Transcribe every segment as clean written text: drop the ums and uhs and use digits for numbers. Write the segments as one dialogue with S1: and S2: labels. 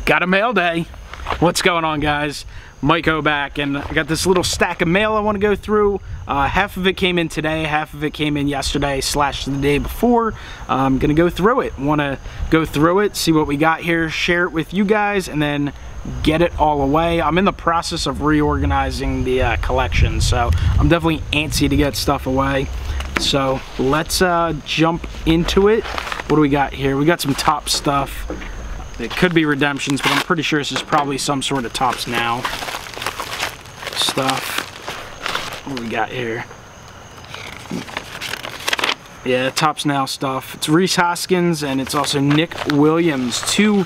S1: Got a mail day. What's going on, guys? MikeO back, and I got this little stack of mail I want to go through. Half of it came in today, half of it came in yesterday / the day before. I'm gonna go through it. Want to go through it, see what we got here, share it with you guys, and then get it all away. I'm in the process of reorganizing the collection, so I'm definitely antsy to get stuff away. So let's jump into it. What do we got here? We got some top stuff. It could be redemptions, but I'm pretty sure this is probably some sort of Tops Now stuff. What do we got here? Yeah, Tops Now stuff. It's Rhys Hoskins and it's also Nick Williams. Two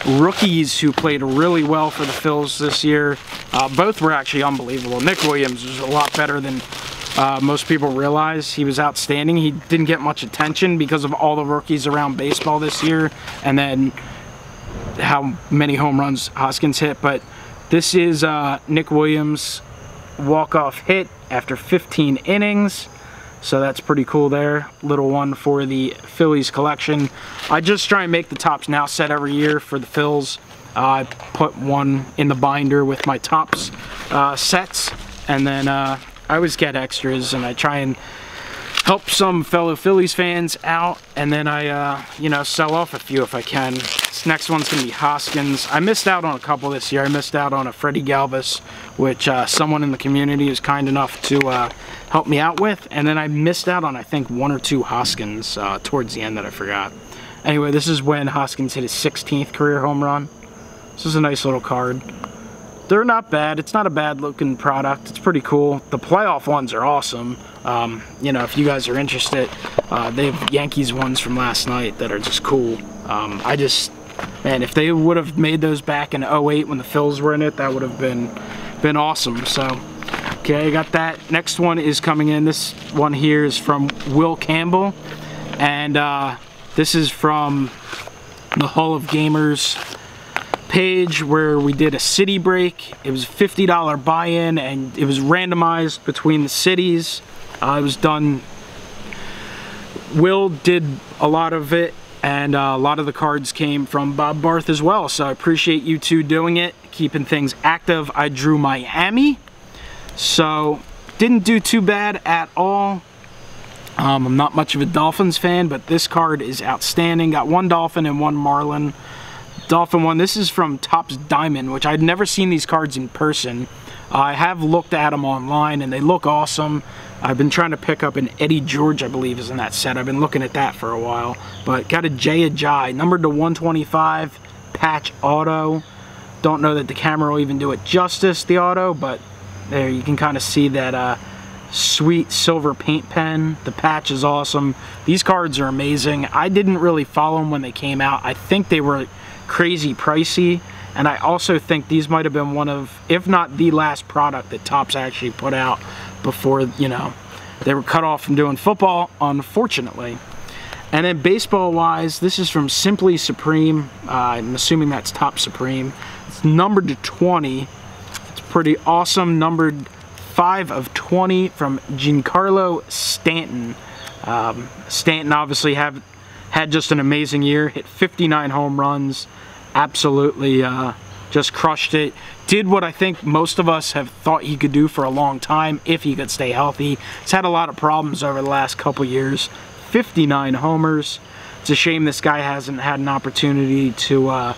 S1: rookies who played really well for the Phils this year. Both were actually unbelievable. Nick Williams was a lot better than most people realize. He was outstanding. He didn't get much attention because of all the rookies around baseball this year, and then how many home runs Hoskins hit. But this is Nick Williams' walk-off hit after 15 innings. So that's pretty cool there. Little one for the Phillies collection. I just try and make the Tops Now set every year for the Phils. I put one in the binder with my Tops sets, and then I always get extras, and I try and help some fellow Phillies fans out, and then I, you know, sell off a few if I can. This next one's gonna be Hoskins. I missed out on a couple this year. I missed out on a Freddie Galvis, which someone in the community was kind enough to help me out with, and then I missed out on, I think, 1 or 2 Hoskins towards the end that I forgot. Anyway, this is when Hoskins hit his 16th career home run. This is a nice little card. They're not bad. It's not a bad looking product. It's pretty cool. The playoff ones are awesome. You know, if you guys are interested, they have Yankees ones from last night that are just cool. Man, if they would have made those back in 08 when the Phils were in it, that would have been awesome. So, okay, I got that. Next one is coming in. This one here is from Will Campbell, and this is from the Hall of Gamers page where we did a city break. It was a $50 buy-in, and it was randomized between the cities. It was done. Will did a lot of it, and a lot of the cards came from Bob Barth as well, so I appreciate you two doing it, keeping things active. I drew Miami, so didn't do too bad at all. I'm not much of a Dolphins fan, but this card is outstanding. Got 1 Dolphin and 1 Marlin. Dolphin one, this is from Topps Diamond, which I'd never seen these cards in person. I have looked at them online and they look awesome. I've been trying to pick up an Eddie George, I believe, is in that set. I've been looking at that for a while. But got a Jay Ajayi, numbered to 125, patch auto. Don't know that the camera will even do it justice, the auto, but there you can kind of see that sweet silver paint pen. The patch is awesome. These cards are amazing. I didn't really follow them when they came out. I think they were crazy pricey, and I also think these might have been one of, if not the last product that Topps actually put out before, you know, they were cut off from doing football, unfortunately. And then baseball wise, this is from Simply Supreme. I'm assuming that's Topps Supreme. It's numbered to 20. It's pretty awesome. Numbered 5 of 20 from Giancarlo Stanton. Stanton obviously had just an amazing year, hit 59 home runs, absolutely just crushed it. Did what I think most of us have thought he could do for a long time if he could stay healthy. He's had a lot of problems over the last couple years. 59 homers. It's a shame this guy hasn't had an opportunity to,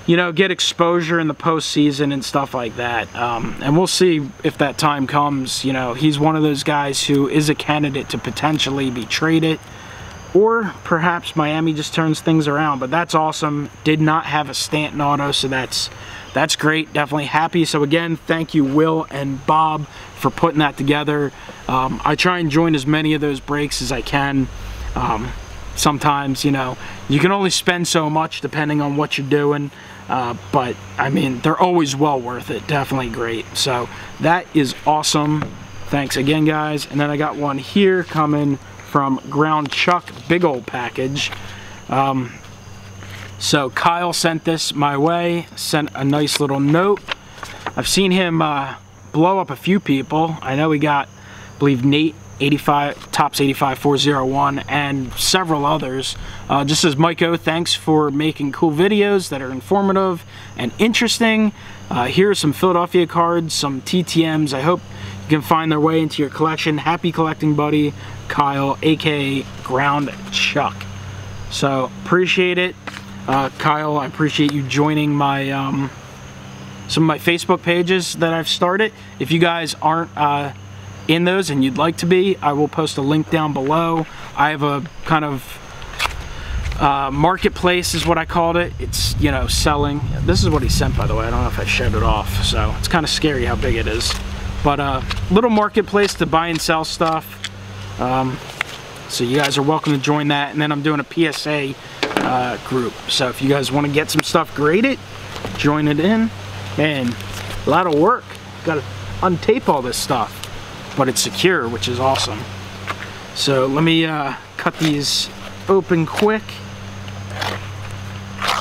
S1: you know, get exposure in the postseason and stuff like that. And we'll see if that time comes. You know, he's one of those guys who is a candidate to potentially be traded. Or perhaps Miami just turns things around, but that's awesome. Did not have a Stanton auto, so that's great. Definitely happy. So again, thank you, Will and Bob, for putting that together. I try and join as many of those breaks as I can. Sometimes, you know, you can only spend so much depending on what you're doing, but I mean, they're always well worth it. Definitely great. So that is awesome. Thanks again, guys. And then I got one here coming from Ground Chuck, big old package. So Kyle sent this my way, sent a nice little note. I've seen him blow up a few people. I know he got, I believe, Nate 85 Tops 85 401, and several others. Just as MikeO, thanks for making cool videos that are informative and interesting. Here are some Philadelphia cards, some TTMs. I hope you can find their way into your collection. Happy collecting, buddy. Kyle, aka Ground Chuck. So appreciate it. Kyle, I appreciate you joining my some of my Facebook pages that I've started. If you guys aren't in those and you'd like to be, I will post a link down below. I have a kind of marketplace is what I called it. It's, you know, selling. This is what he sent, by the way. I don't know if I showed it off, so it's kind of scary how big it is. But little marketplace to buy and sell stuff. So you guys are welcome to join that. And then I'm doing a PSA group. So if you guys want to get some stuff graded, join it in. Man, a lot of work. Got to untape all this stuff, but it's secure, which is awesome. So let me cut these open quick.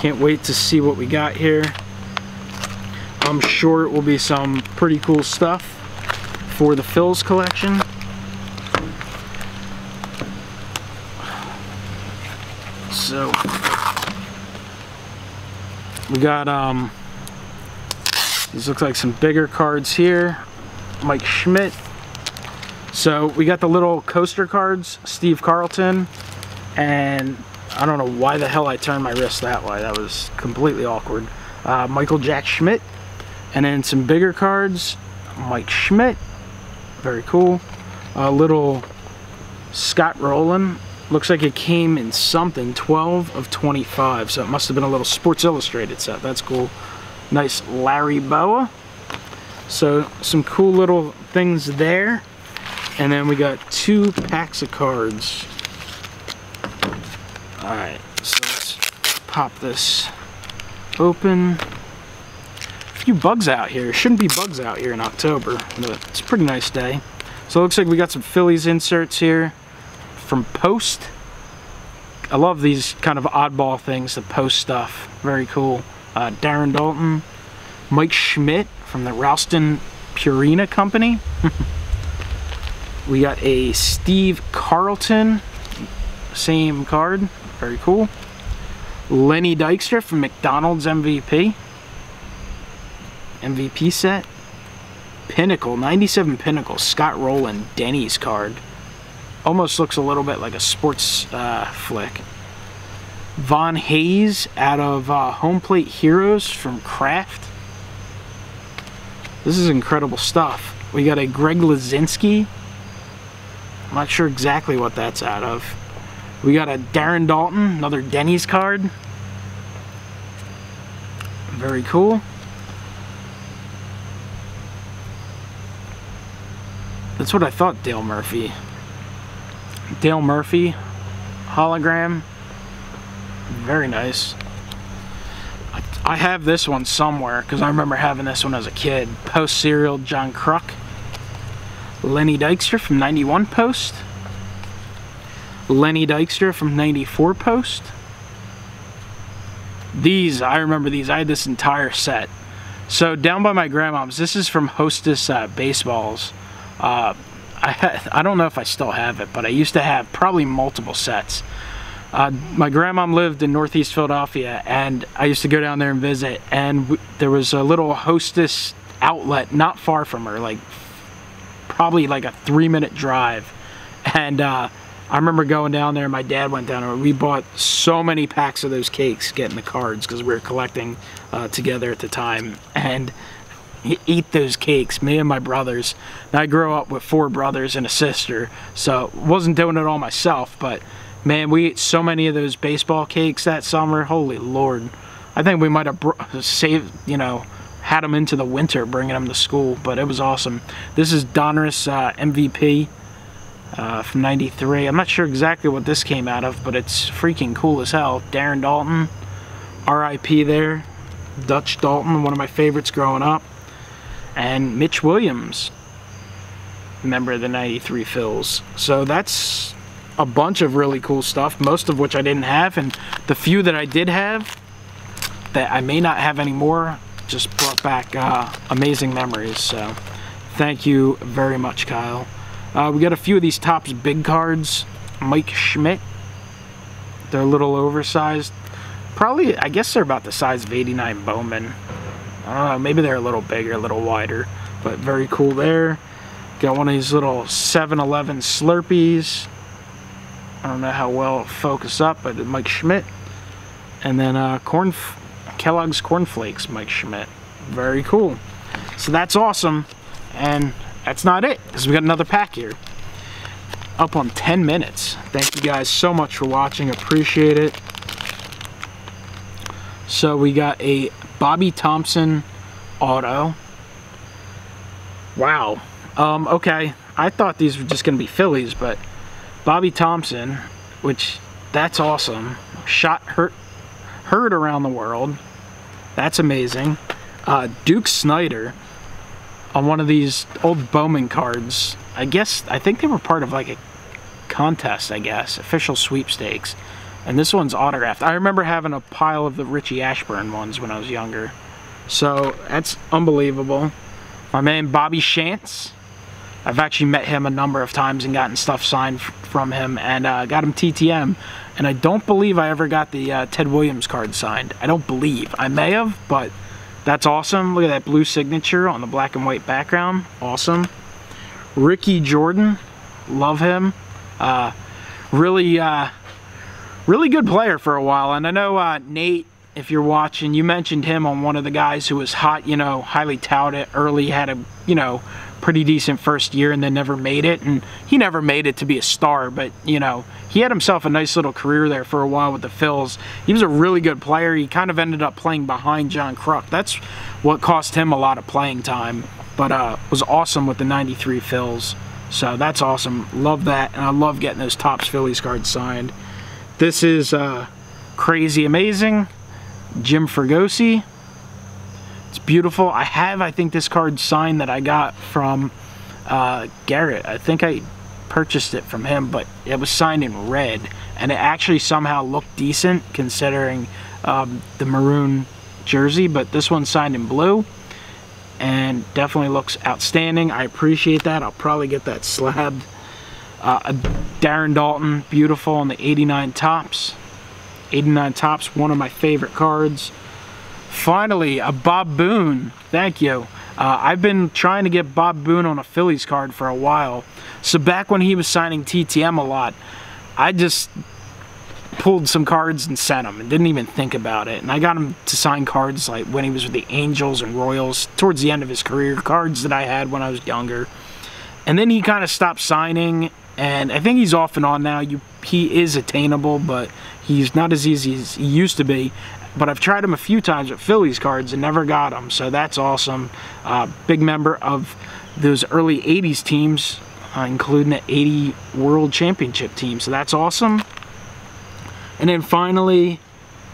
S1: Can't wait to see what we got here. I'm sure it will be some pretty cool stuff for the Phils collection. So we got these look like some bigger cards here. Mike Schmidt. So we got the little coaster cards, Steve Carlton, and I don't know why the hell I turned my wrist that way. That was completely awkward. Michael Jack Schmidt, and then some bigger cards, Mike Schmidt, very cool. A little Scott Rowland. Looks like it came in something 12 of 25, so it must have been a little Sports Illustrated set. That's cool. Nice Larry Boa. So some cool little things there. And then we got 2 packs of cards. Alright, so let's pop this open. A few bugs out here. Shouldn't be bugs out here in October, but it's a pretty nice day. So it looks like we got some Phillies inserts here from Post. I love these kind of oddball things, the Post stuff. Very cool. Darren Dalton, Mike Schmidt from the Ralston Purina Company. We got a Steve Carlton, same card, very cool. Lenny Dykstra from McDonald's MVP set. Pinnacle, 97 Pinnacle, Scott Rowland, Denny's card. Almost looks a little bit like a sports flick. Von Hayes out of Home Plate Heroes from Kraft. This is incredible stuff. We got a Greg Lazinski. I'm not sure exactly what that's out of. We got a Darren Dalton, another Denny's card. Very cool. That's what I thought, Dale Murphy. Dale Murphy hologram. Very nice. I have this one somewhere because I remember having this one as a kid. Post Serial John Kruk. Lenny Dykstra from 91 Post. Lenny Dykstra from 94 Post. These, I remember these. I had this entire set. So down by my grandmom's, this is from Hostess Baseballs. I don't know if I still have it, but I used to have probably multiple sets. My grandmom lived in Northeast Philadelphia, and I used to go down there and visit, and there was a little Hostess outlet not far from her, like probably like a 3-minute drive. And I remember going down there, my dad went down there, we bought so many packs of those cakes getting the cards because we were collecting together at the time, and eat those cakes, me and my brothers. Now, I grew up with 4 brothers and a sister, so wasn't doing it all myself, but man, we ate so many of those baseball cakes that summer. Holy Lord. I think we might have saved, you know, had them into the winter, bringing them to school, but it was awesome. This is Donruss MVP from 93. I'm not sure exactly what this came out of, but it's freaking cool as hell. Darren Dalton, RIP there. Dutch Dalton, one of my favorites growing up. And Mitch Williams, member of the 93 Phils. So that's a bunch of really cool stuff, most of which I didn't have, and the few that I did have that I may not have anymore just brought back amazing memories. So thank you very much, Kyle.
S2: We got a few of these Topps big cards. Mike Schmidt. They're a little oversized. Probably, I guess they're about the size of 89 Bowman. I don't know, maybe they're a little bigger, a little wider. But very cool there. Got one of these little 7-Eleven Slurpees. I don't know how well it'll focus up, but Mike Schmidt. And then Kellogg's Corn Flakes, Mike Schmidt. Very cool. So that's awesome. And that's not it, because we got another pack here. Up on 10 minutes. Thank you guys so much for watching. Appreciate it. So we got a Bobby Thompson auto. Wow. Okay. I thought these were just going to be Phillies, but Bobby Thompson, which, that's awesome. Heard around the world. That's amazing. Duke Snider on one of these old Bowman cards. I think they were part of like a contest, I guess. Official sweepstakes. And this one's autographed. I remember having a pile of the Richie Ashburn ones when I was younger. So, that's unbelievable. My man Bobby Shantz. I've actually met him a number of times and gotten stuff signed from him, and got him TTM. And I don't believe I ever got the Ted Williams card signed. I don't believe. I may have, but that's awesome. Look at that blue signature on the black and white background. Awesome. Ricky Jordan. Love him. Really good player for a while. And I know Nate, if you're watching, you mentioned him on one of the guys who was hot, you know, highly touted early, had a, you know, pretty decent first year and then never made it. And he never made it to be a star, but, you know, he had himself a nice little career there for a while with the Phils. He was a really good player. He kind of ended up playing behind John Kruk. That's what cost him a lot of playing time, but was awesome with the 93 Phils. So that's awesome. Love that, and I love getting those Topps Phillies cards signed. This is crazy amazing. Jim Fregosi. It's beautiful. I think this card signed that I got from Garrett. I think I purchased it from him, but it was signed in red, and it actually somehow looked decent considering the maroon jersey, but this one's signed in blue and definitely looks outstanding. I appreciate that. I'll probably get that slabbed. Darren Dalton, beautiful on the 89 Topps. 89 Topps, one of my favorite cards. Finally, a Bob Boone. Thank you. I've been trying to get Bob Boone on a Phillies card for a while. So back when he was signing TTM a lot, I just pulled some cards and sent him and didn't even think about it. And I got him to sign cards like when he was with the Angels and Royals towards the end of his career, cards that I had when I was younger. And then he kind of stopped signing, and I think he's off and on now. He is attainable, but he's not as easy as he used to be. But I've tried him a few times with Phillies cards and never got him, so that's awesome. Big member of those early 80s teams, including the 80 World Championship team, so that's awesome. And then finally,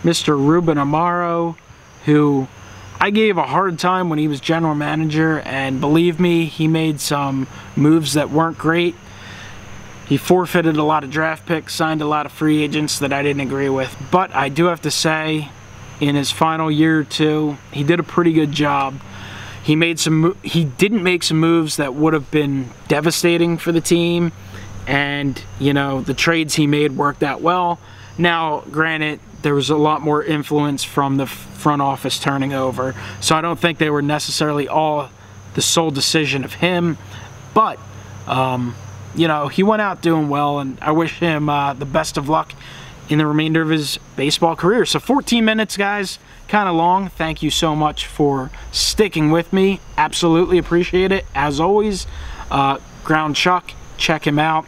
S2: Mr. Ruben Amaro, who I gave a hard time when he was general manager, and believe me, he made some moves that weren't great. He forfeited a lot of draft picks, signed a lot of free agents that I didn't agree with, but I do have to say, in his final year or two, he did a pretty good job. He didn't make some moves that would have been devastating for the team, and you know, the trades he made worked out well. Now, granted, there was a lot more influence from the front office turning over, so I don't think they were necessarily all the sole decision of him, but you know, he went out doing well, and I wish him the best of luck in the remainder of his baseball career. So 14 minutes, guys, kind of long. Thank you so much for sticking with me. Absolutely appreciate it. As always, Ground Chuck, check him out.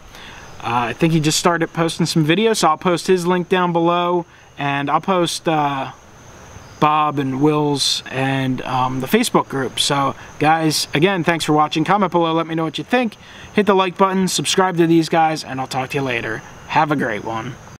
S2: I think he just started posting some videos, so I'll post his link down below, and I'll post Bob and Will's and the Facebook group. So guys, again, thanks for watching. Comment below, let me know what you think. Hit the like button, subscribe to these guys, and I'll talk to you later. Have a great one.